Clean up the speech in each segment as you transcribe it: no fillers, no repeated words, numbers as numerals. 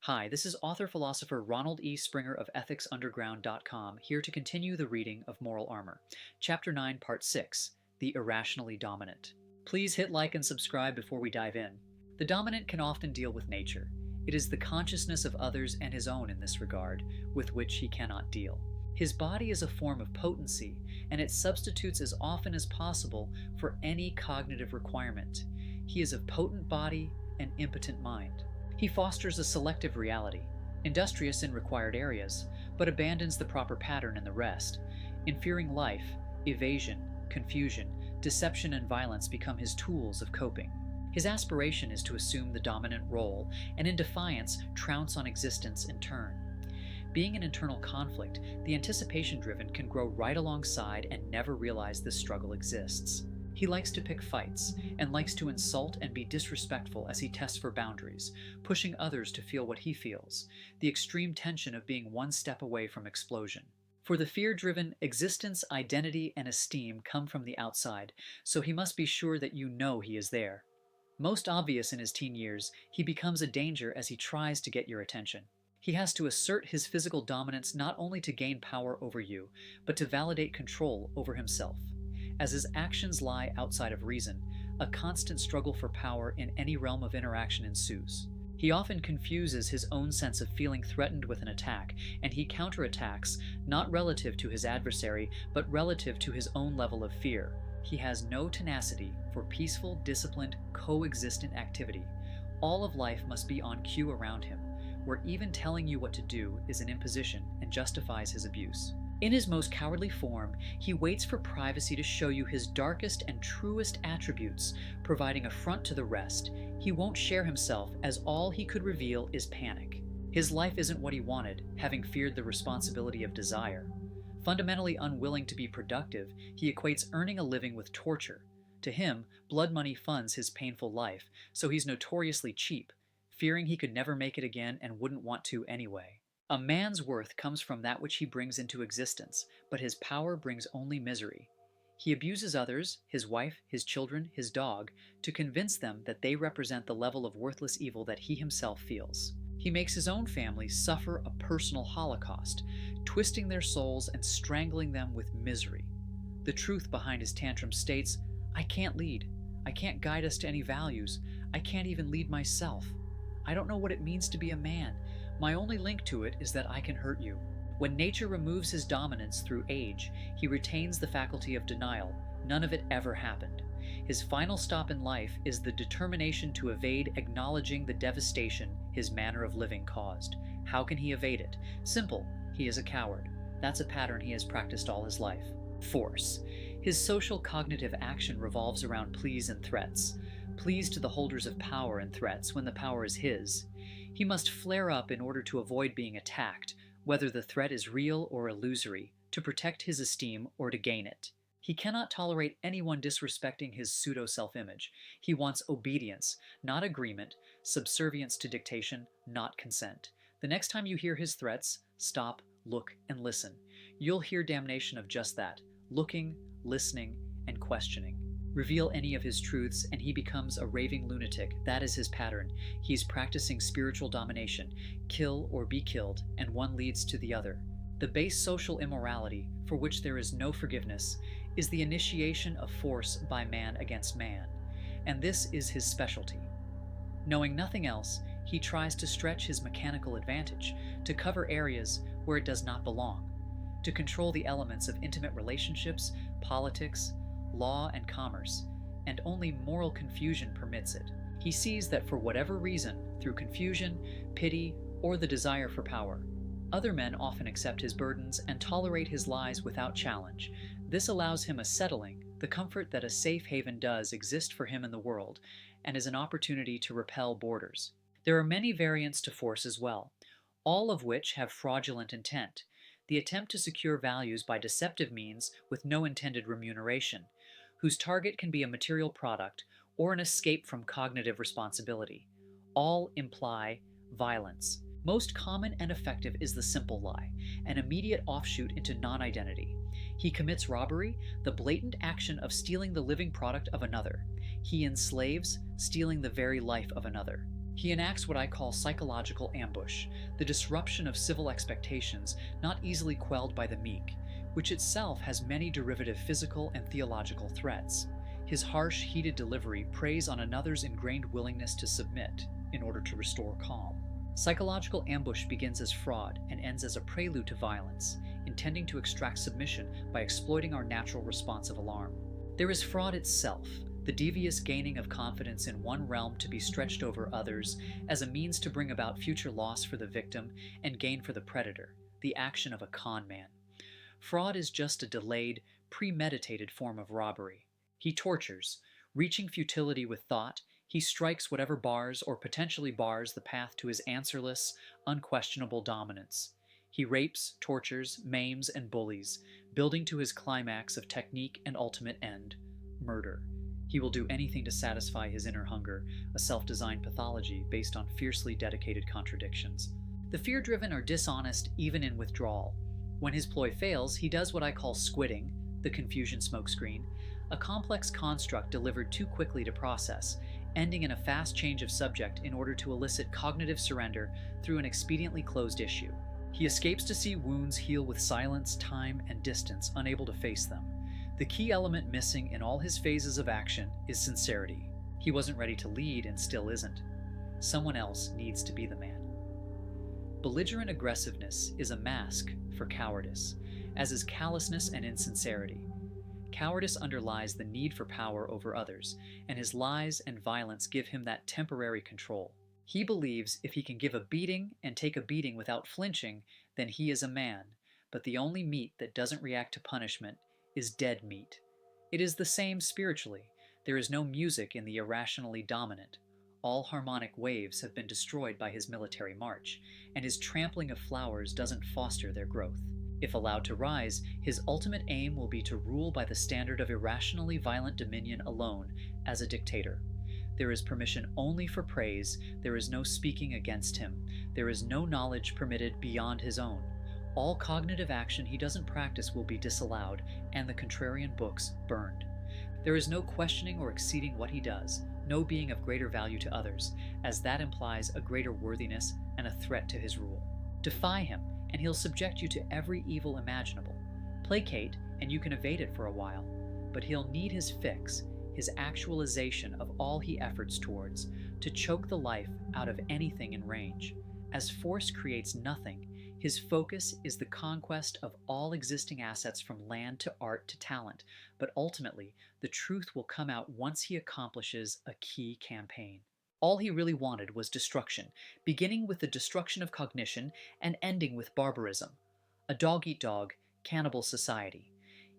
Hi, this is author-philosopher Ronald E. Springer of EthicsUnderground.com, here to continue the reading of Moral Armor. Chapter 9, Part 6, The Irrationally Dominant. Please hit like and subscribe before we dive in. The dominant can often deal with nature. It is the consciousness of others and his own in this regard, with which he cannot deal. His body is a form of potency, and it substitutes as often as possible for any cognitive requirement. He is of potent body and impotent mind. He fosters a selective reality, industrious in required areas, but abandons the proper pattern in the rest. In fearing life, evasion, confusion, deception, and violence become his tools of coping. His aspiration is to assume the dominant role, and in defiance, trounce on existence in turn. Being an internal conflict, the anticipation-driven can grow right alongside and never realize this struggle exists. He likes to pick fights, and likes to insult and be disrespectful as he tests for boundaries, pushing others to feel what he feels, the extreme tension of being one step away from explosion. For the fear-driven, existence, identity, and esteem come from the outside, so he must be sure that you know he is there. Most obvious in his teen years, he becomes a danger as he tries to get your attention. He has to assert his physical dominance not only to gain power over you, but to validate control over himself. As his actions lie outside of reason, a constant struggle for power in any realm of interaction ensues. He often confuses his own sense of feeling threatened with an attack, and he counterattacks not relative to his adversary, but relative to his own level of fear. He has no tenacity for peaceful, disciplined, coexistent activity. All of life must be on cue around him, where even telling you what to do is an imposition and justifies his abuse. In his most cowardly form, he waits for privacy to show you his darkest and truest attributes, providing a front to the rest. He won't share himself, as all he could reveal is panic. His life isn't what he wanted, having feared the responsibility of desire. Fundamentally unwilling to be productive, he equates earning a living with torture. To him, blood money funds his painful life, so he's notoriously cheap, fearing he could never make it again and wouldn't want to anyway. A man's worth comes from that which he brings into existence, but his power brings only misery. He abuses others, his wife, his children, his dog, to convince them that they represent the level of worthless evil that he himself feels. He makes his own family suffer a personal holocaust, twisting their souls and strangling them with misery. The truth behind his tantrum states, "I can't lead. I can't guide us to any values. I can't even lead myself. I don't know what it means to be a man. My only link to it is that I can hurt you." When nature removes his dominance through age, he retains the faculty of denial. None of it ever happened. His final stop in life is the determination to evade acknowledging the devastation his manner of living caused. How can he evade it? Simple. He is a coward. That's a pattern he has practiced all his life. Force. His social cognitive action revolves around pleas and threats. Pleas to the holders of power and threats when the power is his. He must flare up in order to avoid being attacked, whether the threat is real or illusory, to protect his esteem or to gain it. He cannot tolerate anyone disrespecting his pseudo-self-image. He wants obedience, not agreement, subservience to dictation, not consent. The next time you hear his threats, stop, look, and listen. You'll hear damnation of just that, looking, listening, and questioning. Reveal any of his truths, and he becomes a raving lunatic. That is his pattern. He's practicing spiritual domination. Kill or be killed, and one leads to the other. The base social immorality, for which there is no forgiveness, is the initiation of force by man against man, and this is his specialty. Knowing nothing else, he tries to stretch his mechanical advantage, to cover areas where it does not belong, to control the elements of intimate relationships, politics, law, and commerce, and only moral confusion permits it. He sees that for whatever reason, through confusion, pity, or the desire for power, other men often accept his burdens and tolerate his lies without challenge. This allows him a settling, the comfort that a safe haven does exist for him in the world, and is an opportunity to repel borders. There are many variants to force as well, all of which have fraudulent intent. The attempt to secure values by deceptive means with no intended remuneration, whose target can be a material product or an escape from cognitive responsibility. All imply violence. Most common and effective is the simple lie, an immediate offshoot into non-identity. He commits robbery, the blatant action of stealing the living product of another. He enslaves, stealing the very life of another. He enacts what I call psychological ambush, the disruption of civil expectations not easily quelled by the meek, which itself has many derivative physical and theological threats. His harsh, heated delivery preys on another's ingrained willingness to submit in order to restore calm. Psychological ambush begins as fraud and ends as a prelude to violence, intending to extract submission by exploiting our natural response of alarm. There is fraud itself, the devious gaining of confidence in one realm to be stretched over others as a means to bring about future loss for the victim and gain for the predator, the action of a con man. Fraud is just a delayed, premeditated form of robbery. He tortures, reaching futility with thought. He strikes whatever bars or potentially bars the path to his answerless, unquestionable dominance. He rapes, tortures, maims, and bullies, building to his climax of technique and ultimate end, murder. He will do anything to satisfy his inner hunger, a self-designed pathology based on fiercely dedicated contradictions. The fear-driven are dishonest even in withdrawal. When his ploy fails, he does what I call squidding, the confusion smokescreen, a complex construct delivered too quickly to process, ending in a fast change of subject in order to elicit cognitive surrender through an expediently closed issue. He escapes to see wounds heal with silence, time, and distance, unable to face them. The key element missing in all his phases of action is sincerity. He wasn't ready to lead and still isn't. Someone else needs to be the man. Belligerent aggressiveness is a mask for cowardice, as is callousness and insincerity. Cowardice underlies the need for power over others, and his lies and violence give him that temporary control. He believes if he can give a beating and take a beating without flinching, then he is a man, but the only meat that doesn't react to punishment is dead meat. It is the same spiritually. There is no music in the irrationally dominant. All harmonic waves have been destroyed by his military march, and his trampling of flowers doesn't foster their growth. If allowed to rise, his ultimate aim will be to rule by the standard of irrationally violent dominion alone, as a dictator. There is permission only for praise, there is no speaking against him, there is no knowledge permitted beyond his own. All cognitive action he doesn't practice will be disallowed, and the contrarian books burned. There is no questioning or exceeding what he does, no being of greater value to others, as that implies a greater worthiness and a threat to his rule. Defy him, and he'll subject you to every evil imaginable. Placate, and you can evade it for a while, but he'll need his fix, his actualization of all he efforts towards, to choke the life out of anything in range. As force creates nothing, his focus is the conquest of all existing assets from land to art to talent, but ultimately, the truth will come out once he accomplishes a key campaign. All he really wanted was destruction, beginning with the destruction of cognition and ending with barbarism. A dog-eat-dog, cannibal society.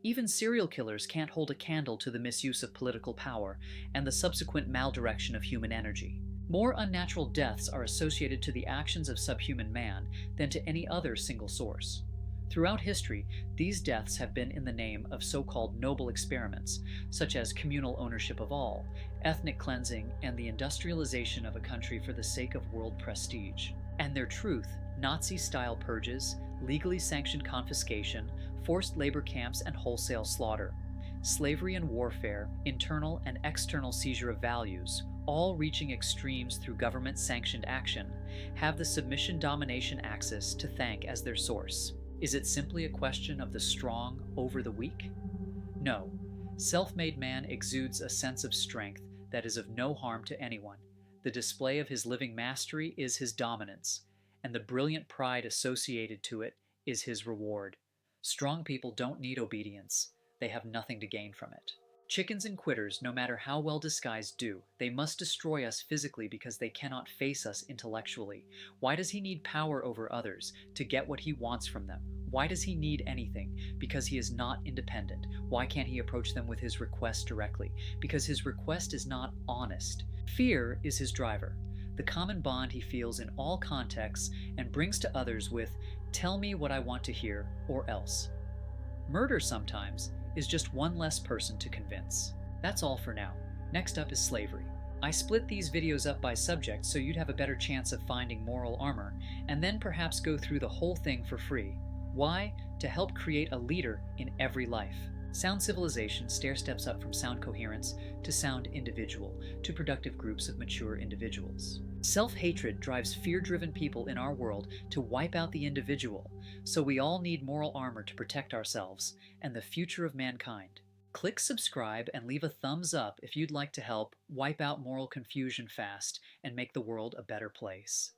Even serial killers can't hold a candle to the misuse of political power and the subsequent maldirection of human energy. More unnatural deaths are associated to the actions of subhuman man than to any other single source. Throughout history, these deaths have been in the name of so-called noble experiments, such as communal ownership of all, ethnic cleansing, and the industrialization of a country for the sake of world prestige. And their truth, Nazi-style purges, legally sanctioned confiscation, forced labor camps, and wholesale slaughter, slavery and warfare, internal and external seizure of values, all reaching extremes through government-sanctioned action, have the submission-domination axis to thank as their source. Is it simply a question of the strong over the weak? No. Self-made man exudes a sense of strength that is of no harm to anyone. The display of his living mastery is his dominance, and the brilliant pride associated to it is his reward. Strong people don't need obedience. They have nothing to gain from it. Chickens and quitters, no matter how well disguised, do. They must destroy us physically because they cannot face us intellectually. Why does he need power over others? To get what he wants from them. Why does he need anything? Because he is not independent. Why can't he approach them with his request directly? Because his request is not honest. Fear is his driver, the common bond he feels in all contexts and brings to others with, "Tell me what I want to hear, or else." Murder sometimes is just one less person to convince. That's all for now. Next up is slavery. I split these videos up by subject so you'd have a better chance of finding moral armor, and then perhaps go through the whole thing for free. Why? To help create a leader in every life. Sound civilization stair-steps up from sound coherence to sound individual to productive groups of mature individuals. Self-hatred drives fear-driven people in our world to wipe out the individual, so we all need moral armor to protect ourselves and the future of mankind. Click subscribe and leave a thumbs up if you'd like to help wipe out moral confusion fast and make the world a better place.